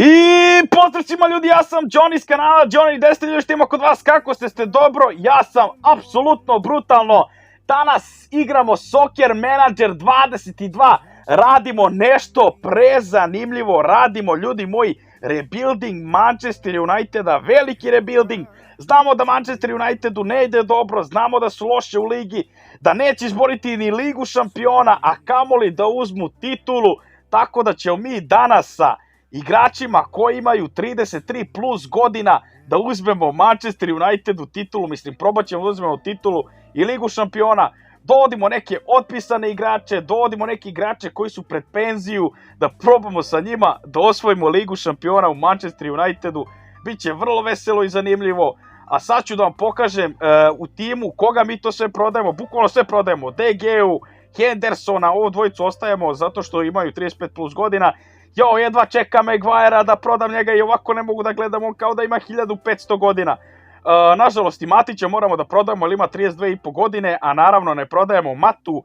I pozdrav svima ljudi, ja sam Johnny iz kanala Johnny 10 ljudi što ima kod vas, kako ste dobro? Ja sam apsolutno brutalno. Danas igramo Soccer Manager 22, radimo nešto prezanimljivo, radimo ljudi moji rebuilding Manchester Uniteda, veliki rebuilding. Znamo da Manchester Unitedu ne ide dobro, znamo da su loše u ligi, da neće izboriti ni ligu šampiona, a kamoli da uzmu titulu, tako da ćemo mi danas sa igračima koji imaju 33 plus godina da uzmemo Manchester Unitedu titulu, probat ćemo da uzmemo titulu i ligu šampiona. Dovodimo neke otpisane igrače, dovodimo neke igrače koji su pred penziju, da probamo sa njima da osvojimo ligu šampiona u Manchester Unitedu. Biće vrlo veselo i zanimljivo, a sad ću da vam pokažem u timu koga mi to sve prodajemo, bukvalno sve prodajemo, DG-u, Hendersona, ovo dvojicu ostajemo zato što imaju 35 plus godina. Jo, jedva čekam Maguirea da prodam njega i ovako ne mogu da gledam, on kao da ima 1500 godina. Nažalost i Matića moramo da prodajemo jer ima 32,5 godine, a naravno ne prodajemo Matu,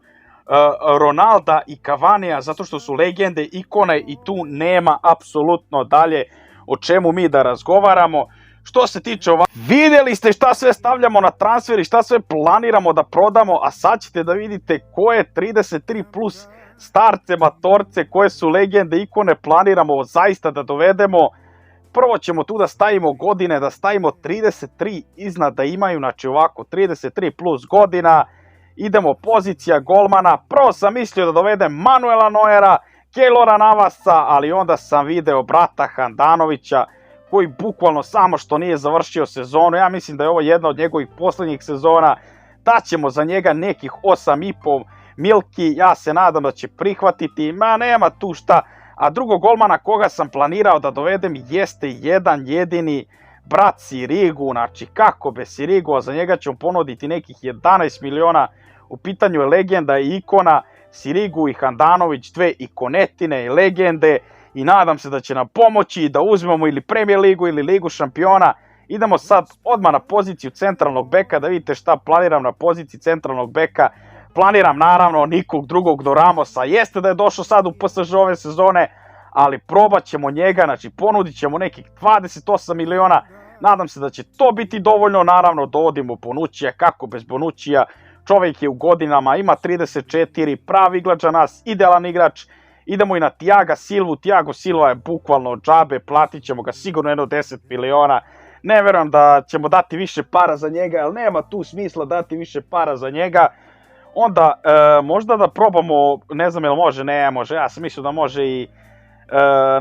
Ronalda i Cavanija zato što su legende, ikone i tu nema apsolutno dalje o čemu mi da razgovaramo. Što se tiče ovako, vidjeli ste šta sve stavljamo na transfer i šta sve planiramo da prodamo, a sad ćete da vidite koje 33 plus starce, matorce, koje su legende, ikone planiramo zaista da dovedemo. Prvo ćemo tu da stavimo godine, da stavimo 33 iznad da imaju, znači ovako 33 plus godina. Idemo pozicija golmana, prvo sam mislio da dovedem Manuela Neuera, Keylora Navasa, ali onda sam video brata Handanovića koji bukvalno samo što nije završio sezonu, ja mislim da je ovo jedna od njegovih posljednjih sezona, daćemo za njega nekih 8,5 milki, ja se nadam da će prihvatiti, ma nema tu šta. A drugog golmana koga sam planirao da dovedem jeste jedan jedini brat Sirigu, znači kako bez Sirigu, a za njega ćemo ponuditi nekih 11 miliona, u pitanju je legenda i ikona, Sirigu i Handanović, dve ikonetine i legende, i nadam se da će nam pomoći da uzmemo ili Premier ligu ili ligu šampiona. Idemo sad odmah na poziciju centralnog beka, da vidite šta planiram na poziciji centralnog beka. Planiram naravno nikog drugog do Ramosa, jeste da je došao sad u PSG ove sezone, ali probat ćemo njega, znači ponudit ćemo nekih 28 miliona, nadam se da će to biti dovoljno. Naravno dovodimo Bonuccija, kako bez Bonuccija, čovjek je u godinama, ima 34, pravi igrač za nas, idealan igrač. Idemo i na Thiaga Silvu, Thiago Silva je bukvalno džabe, platit ćemo ga sigurno jedno 10 miliona. Ne verujem da ćemo dati više para za njega, jer nema tu smisla dati više para za njega. Onda možda da probamo, ne znam jel može, ne može, ja sam mislio da može i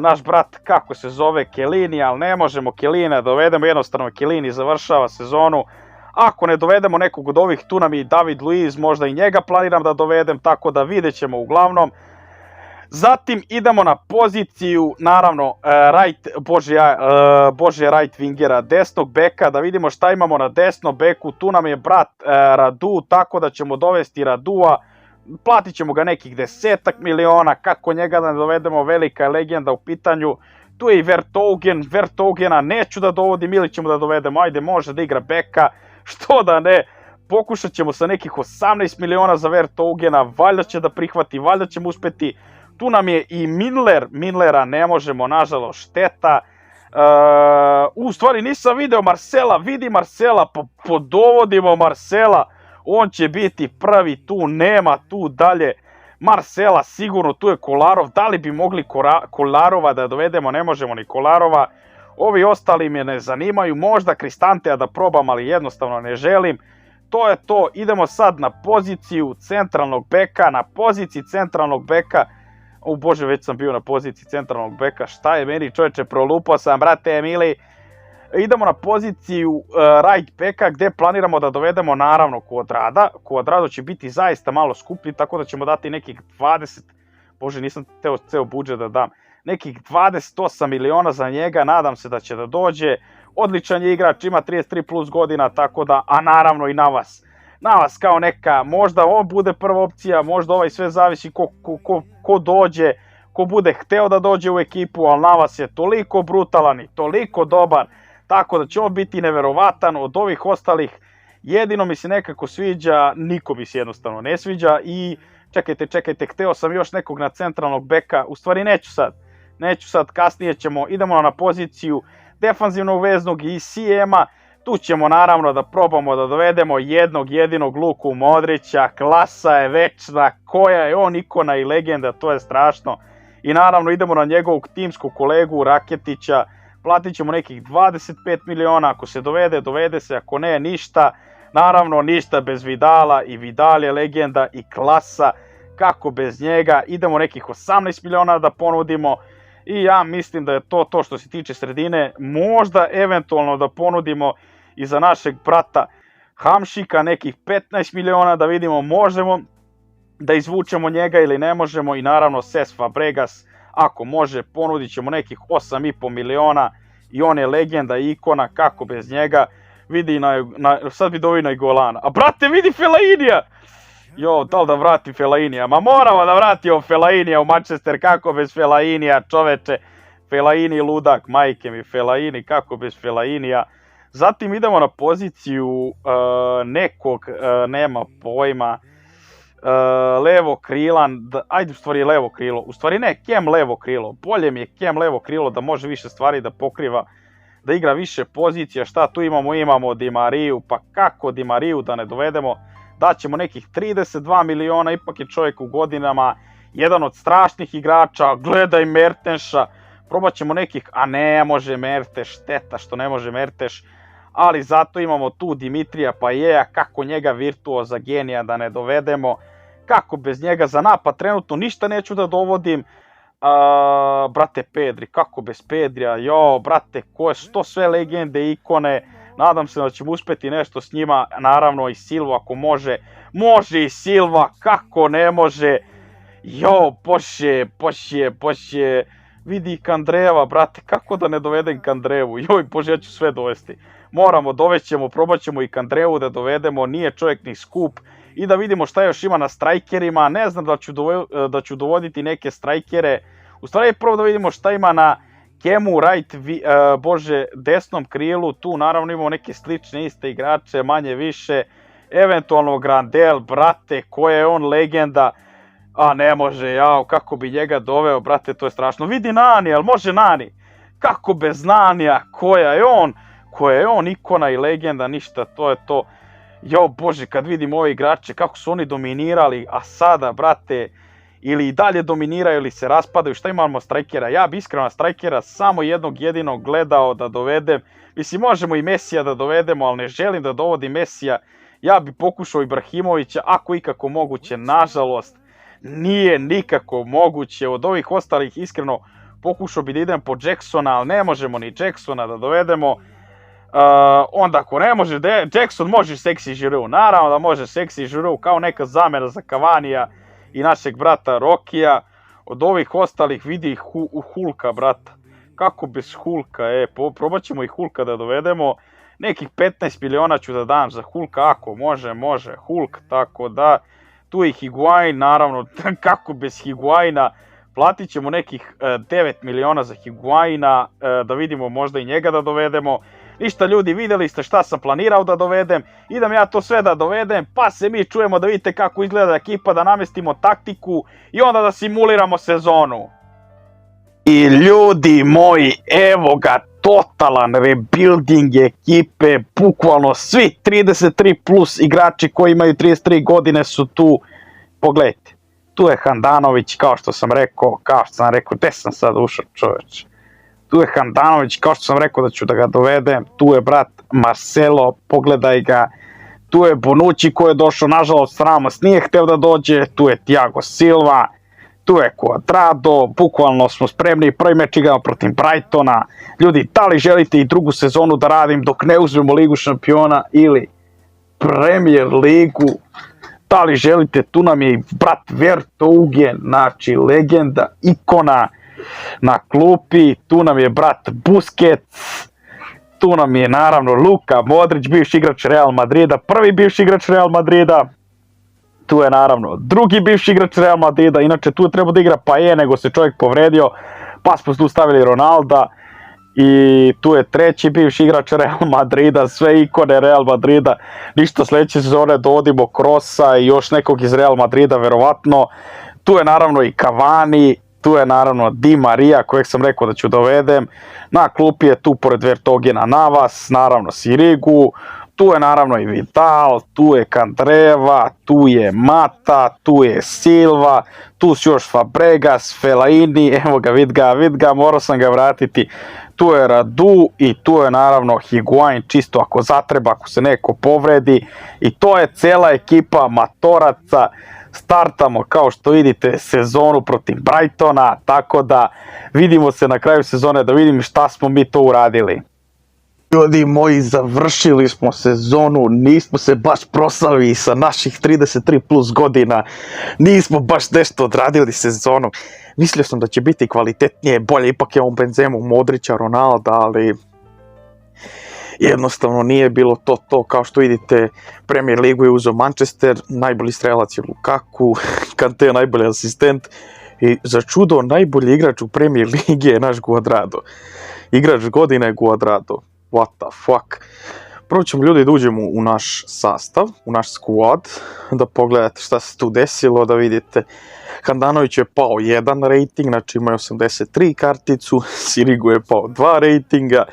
naš brat, kako se zove, Chiellini, ali ne možemo Chiellina dovedemo, jednostavno Chiellini završava sezonu. Ako ne dovedemo nekog od ovih, tu nam je i David Luiz, možda i njega planiram da dovedem, tako da vidjet ćemo uglavnom. Zatim idemo na poziciju, naravno, Božje right wingera, desnog beka, da vidimo šta imamo na desnom beku. Tu nam je brat Radu, tako da ćemo dovesti Radua, platit ćemo ga nekih 10 miliona, kako njega da ne dovedemo, velika je legenda u pitanju. Tu je i Vertougena neću da dovodim ili ćemo da dovedemo, ajde može da igra beka, što da ne. Pokušat ćemo sa nekih 18 miliona za Vertougena, valjda će da prihvati, valjda ćemo uspeti. Tu nam je i Millera ne možemo, nažalost, šteta. U stvari nisam video Marcela, vidi Marcela, podovodimo Marcela, on će biti prvi, tu nema tu dalje Marcela, sigurno tu je Kolarov, da li bi mogli Kolarova da dovedemo, ne možemo ni Kolarova. Ovi ostali me ne zanimaju, možda Kristantea da probam, ali jednostavno ne želim. To je to, idemo sad na poziciju centralnog beka, o bože, već sam bio na poziciji centralnog beka, šta je meni čovječe, prolupao sam, brate Emili. Idemo na poziciju right beka gdje planiramo da dovedemo naravno Cuadrada. Cuadrado će biti zaista malo skuplji, tako da ćemo dati nekih 20, bože nisam teo ceo budžet da dam, nekih 28 miliona za njega, nadam se da će da dođe. Odličan je igrač, ima 33 plus godina, tako da, a naravno i Navas kao neka, možda on bude prva opcija, možda ovaj, sve zavisi ko dođe, ko bude hteo da dođe u ekipu, ali Navas je toliko brutalan i toliko dobar, tako da će on biti neverovatan. Od ovih ostalih jedino mi se nekako sviđa, niko mi se jednostavno ne sviđa. I čekajte, hteo sam još nekog na centralnog beka, u stvari neću sad, neću sad, kasnije idemo na poziciju defanzivnog veznog i CM-a. Tu ćemo naravno da probamo da dovedemo jednog jedinog Luku Modrića, klasa je večna, koja je on ikona i legenda, to je strašno. I naravno idemo na njegovog timskog kolegu Raketića, platit ćemo nekih 25 miliona, ako se dovede se, ako ne, ništa. Naravno, ništa bez Vidala i Vidal je legenda i klasa, kako bez njega. Idemo nekih 18 miliona da ponudimo i ja mislim da je to što se tiče sredine. Možda eventualno da ponudimo i za našeg brata Hamšika nekih 15 miliona, da vidimo možemo da izvučemo njega ili ne možemo. I naravno Cesc Fabregas, ako može, ponudit ćemo nekih 8,5 miliona i on je legenda i ikona, kako bez njega. Vidi, sad vidi ovi na Golana. A brate, vidi Fellainija! Jo, da li da vrati Fellainija? Ma moramo da vratimo Fellainija u Manchester, kako bez Fellainija, čoveče. Fellaini ludak, majke mi, Fellaini, kako bez Fellainija. Zatim idemo na poziciju nekog, nema pojma, levo krila, ajde u stvari levo krilo, u stvari ne, Kem levo krilo, bolje mi je Kem levo krilo da može više stvari da pokriva, da igra više pozicija. Šta tu imamo? Imamo Di Mariju, pa kako Di Mariju da ne dovedemo? Daćemo nekih 32 miliona, ipak je čovjek u godinama, jedan od strašnih igrača. Gledaj Mertenša, probat ćemo nekih, a ne može Merteš, šteta što ne može Merteš, ali zato imamo tu Dimitrija Pajeja, kako njega virtuoza genija da ne dovedemo, kako bez njega. Za napad trenutno ništa neću da dovodim. Brate, Pedri, kako bez Pedrija, jo, brate, koje su to sve legende, ikone. Nadam se da ćemo uspjeti nešto s njima, naravno i Silva ako može. Može i Silva, kako ne može. Jo, pošje. Vidi Kandreva, brate, kako da ne dovedem Kandrevu. Joj, bože, ja ću sve dovesti. Moramo, dovešćemo, probat ćemo i Kandrevu da dovedemo, nije čovjek ni skup. I da vidimo šta još ima na strajkerima, ne znam da ću dovoditi neke strajkere. U stvari prvo da vidimo šta ima na Kemu, desnom krilu, tu naravno imamo neke slične iste igrače, manje više. Eventualno Grandel, brate, koja je on legenda. A ne može, jao, kako bi njega doveo, brate, to je strašno. Vidi Nani, ali može Nani? Kako bez Nanija, koja je on ikona i legenda, ništa, to je to. Jo, bože, kad vidim ove igrače, kako su oni dominirali, a sada, brate, ili i dalje dominiraju ili se raspadaju. Šta imamo strajkera? Ja bi iskreno strajkera samo jednog jedinog gledao da dovedem. Mislim, možemo i Mesija da dovedemo, ali ne želim da dovodim Mesija. Ja bi pokušao Ibrahimovića, ako ikako moguće, nažalost. Nije nikako moguće. Od ovih ostalih iskreno pokušao bi da idem po Jacksona, ali ne možemo ni Jacksona da dovedemo. Onda ako ne može, Jackson može Sexy Giroud. Naravno da može Sexy Giroud kao neka zamjena za Cavanija i našeg brata Rokija. Od ovih ostalih vidi Hulka, brata. Kako bez Hulka, probat ćemo i Hulka da dovedemo. Nekih 15 miliona ću da dam za Hulka, ako može Hulk, tako da. Tu je Higuain, naravno, kako bez Higuaina. Platit ćemo nekih 9 miliona za Higuaina, da vidimo možda i njega da dovedemo. Ništa ljudi, vidjeli ste šta sam planirao da dovedem, idem ja to sve da dovedem, pa se mi čujemo da vidite kako izgleda ekipa, da namestimo taktiku i onda da simuliramo sezonu. I ljudi moji, evo ga, totalan rebuilding ekipe, bukvalno svi 33 plus igrači koji imaju 33 godine su tu. Pogledajte, tu je Handanović, kao što sam rekao, gdje sam sad ušao, čoveče. Tu je Handanović, kao što sam rekao da ću da ga dovedem, tu je brat Marcelo, pogledaj ga, tu je Bonucci koji je došao, nažalost Ramos nije hteo da dođe, tu je Thiago Silva, tu je Cuadrado, bukvalno smo spremni, prvi meč igramo protiv Brightona. Ljudi, da li želite i drugu sezonu da radim dok ne uzmemo Ligu šampiona ili Premier ligu? Da li želite, tu nam je brat Vertonghen, znači legenda, ikona na klupi, tu nam je brat Busquets, tu nam je naravno Luka Modrić, bivši igrač Real Madrida, prvi bivši igrač Real Madrida, tu je naravno drugi bivši igrač Real Madrida, inače tu je trebao da igra Paje, nego se čovjek povredio, pa smo tu stavili Ronalda, i tu je treći bivši igrač Real Madrida, sve ikone Real Madrida, ništa sljedeće sezone dovodimo Krosa i još nekog iz Real Madrida verovatno, tu je naravno i Cavani, tu je naravno Di Maria kojeg sam rekao da ću dovedem, na klupi je tu pored Vertongena Navas, naravno Sirigu, tu je naravno i Vidal, tu je Candreva, tu je Mata, tu je Silva, tu su još Fabregas, Fellaini, evo ga, vid ga, morao sam ga vratiti, tu je Radu i tu je naravno Higuain, čisto ako zatreba, ako se neko povredi, i to je cela ekipa matoraca. Startamo, kao što vidite, sezonu protiv Brightona, tako da vidimo se na kraju sezone da vidim šta smo mi to uradili. Ljudi moji, završili smo sezonu, nismo se baš proslavili sa naših 33 plus godina, nismo baš nešto odradili sezonu. Mislio sam da će biti kvalitetnije, bolje, ipak je on Benzemu, Modrića, Ronalda, ali jednostavno nije bilo to. Kao što vidite, Premier ligu je uzeo Manchester, najbolji strelac je Lukaku, Kante je najbolji asistent i za čudo najbolji igrač u Premier ligi je naš Cuadrado. Igrač godine je Cuadrado. What the fuck. Prvo ćemo ljudi da uđemo u naš sastav, u naš squad, da pogledate šta se tu desilo, da vidite. Handanović je pao 1 rating, znači ima 83 karticu, Sirigu je pao 2 ratinga,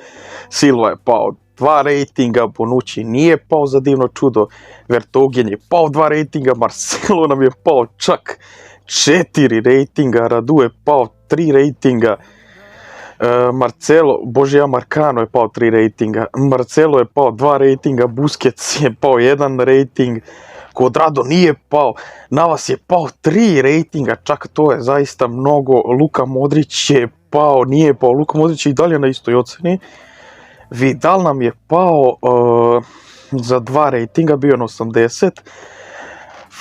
Silva je pao 2 ratinga, Bonucci nije pao za divno čudo, Vertonghen je pao 2 ratinga, Marcelo nam je pao čak 4 ratinga, Radu je pao 3 ratinga, Marcano je pao 3 ratinga, Marcelo je pao 2 ratinga, Busquets je pao 1 rating, Cuadrado nije pao, Navas je pao 3 ratinga, čak to je zaista mnogo, Luka Modrić je pao, nije pao, Luka Modrić je i dalje na istoj oceni, Vidal nam je pao za 2 ratinga, bio na 80,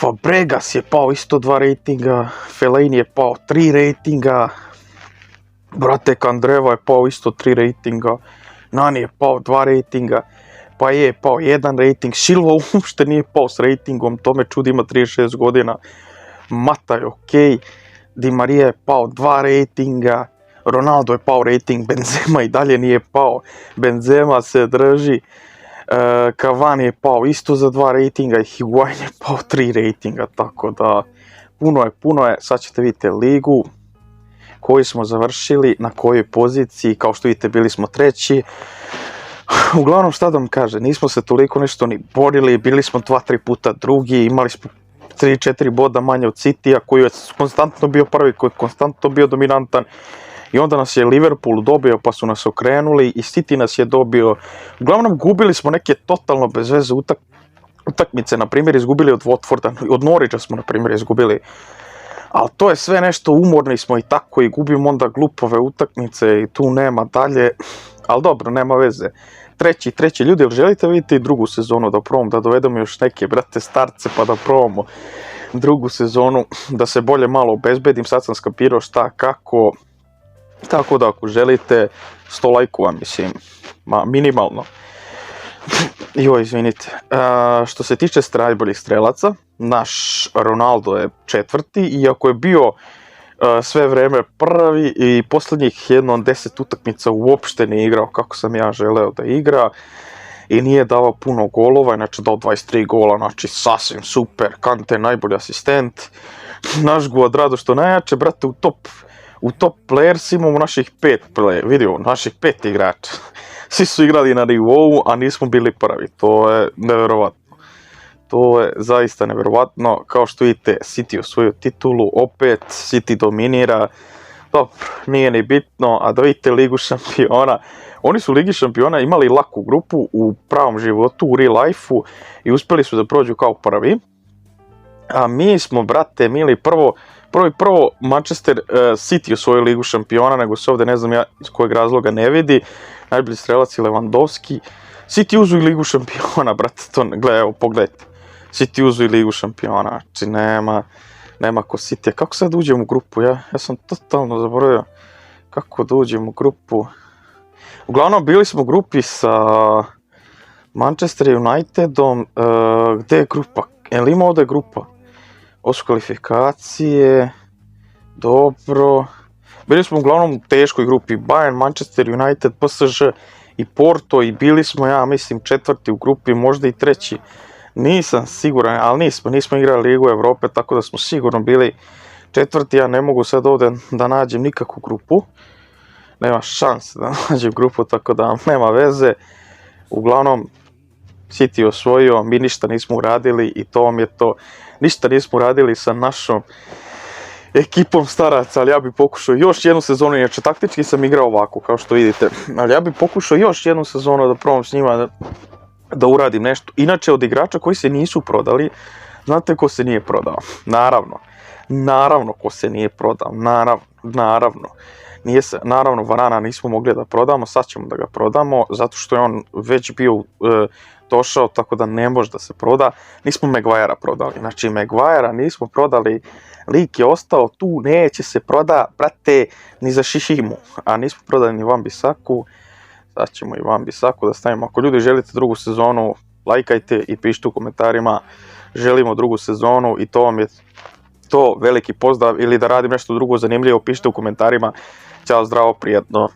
Fabregas je pao isto 2 ratinga, Fellaini je pao 3 ratinga, brate, Candreva je pao isto 3 ratinga, Nani je pao 2 ratinga, pa je pao 1 rating, Silva uopšte nije pao s ratingom, to me čudi, ima 36 godina, Mata je okej, Di Maria je pao 2 ratinga, Ronaldo je pao rating, Benzema i dalje nije pao, Benzema se drži, Cavani je pao isto za 2 ratinga i Higuain je pao 3 ratinga, tako da puno je, sad ćete vidjeti ligu koju smo završili, na kojoj poziciji, kao što vidite bili smo treći. Uglavnom, šta da vam kaže, nismo se toliko nešto ni borili, bili smo 2-3 puta drugi, imali smo 3-4 boda manje od Citya koji je konstantno bio prvi, koji je konstantno bio dominantan, i onda nas je Liverpool dobio pa su nas okrenuli i City nas je dobio. Uglavnom, gubili smo neke totalno bez veze utakmice, na primjer izgubili od Watforda, od Norwicha smo na primjer izgubili, ali to je sve nešto, umorni smo i tako, i gubimo onda glupove utakmice i tu nema dalje, ali dobro, nema veze. Treći ljudi, jel želite vidjeti drugu sezonu, da probamo, da dovedemo još neke, brate, starce, pa da probamo drugu sezonu, da se bolje malo obezbedim, sad sam skapirao šta, kako, tako da ako želite, 100 lajkova, mislim, minimalno. Joj, izvinite. Što se tiče najboljih strelaca, naš Ronaldo je 4. iako je bio sve vreme prvi i posljednjih 10 utakmica uopšte nije igrao kako sam ja želeo da igra i nije davao puno golova, znači dao 23 gola, znači sasvim super, Kante najbolji asistent, naš Cuadrado što najjače, brate, u top players imamo naših 5 igrača. Svi su igrali na nivou, a nismo bili prvi. To je nevjerovatno. To je zaista nevjerovatno. Kao što vidite, City osvojio titulu, opet City dominira. Dobro, nije ni bitno, a da vidite Ligu šampiona. Oni su u Ligi šampiona imali laku grupu u pravom životu, u real life-u, i uspjeli su da prođu kao prvi. A mi smo, brate, mili, prvo Manchester City osvojio Ligu šampiona, nego se ovdje ne znam ja iz kojeg razloga ne vidi. Najbolji strelac je Lewandowski. City uzu i Ligu šampiona, brate, to gledaj, evo, pogledajte. City uzu i Ligu šampiona, znači nema ko City. Kako sad uđem u grupu, ja sam totalno zaboravio kako da uđem u grupu. Uglavnom, bili smo u grupi sa Manchester Unitedom, gdje je grupa? Jel ima ovdje grupa? Ovo su kvalifikacije, dobro. Bili smo uglavnom u teškoj grupi, Bayern, Manchester United, PSG i Porto, i bili smo, ja mislim, 4. u grupi, možda i 3. Nisam siguran, ali nismo igrali Ligu Evrope, tako da smo sigurno bili četvrti, ja ne mogu sad ovdje da nađem nikakvu grupu. Nema šanse da nađem grupu, tako da nema veze. Uglavnom, City osvojio, mi ništa nismo uradili i to vam je to. Ništa nismo uradili sa našom ekipom staraca, ali ja bi pokušao još jednu sezonu, inače taktički sam igrao ovako, kao što vidite, ali ja bi pokušao još jednu sezonu da probam s njima da uradim nešto. Inače, od igrača koji se nisu prodali, znate ko se nije prodao? Naravno ko se nije prodao, naravno. Naravno, Varana nismo mogli da prodamo, sad ćemo da ga prodamo, zato što je on već bio došao, tako da ne može da se proda. Nismo Maguirea prodali, znači Maguirea nismo prodali, lik je ostao tu, neće se proda, brate, ni za šišimu, a nismo prodali ni Wan-Bissaku. Sad ćemo i Wan-Bissaku da stavimo. Ako ljudi želite drugu sezonu, lajkajte i pišite u komentarima, želimo drugu sezonu i to vam je to, veliki pozdrav, ili da radim nešto drugo zanimljivo, pišite u komentarima. Ćao, zdravo, prijetno.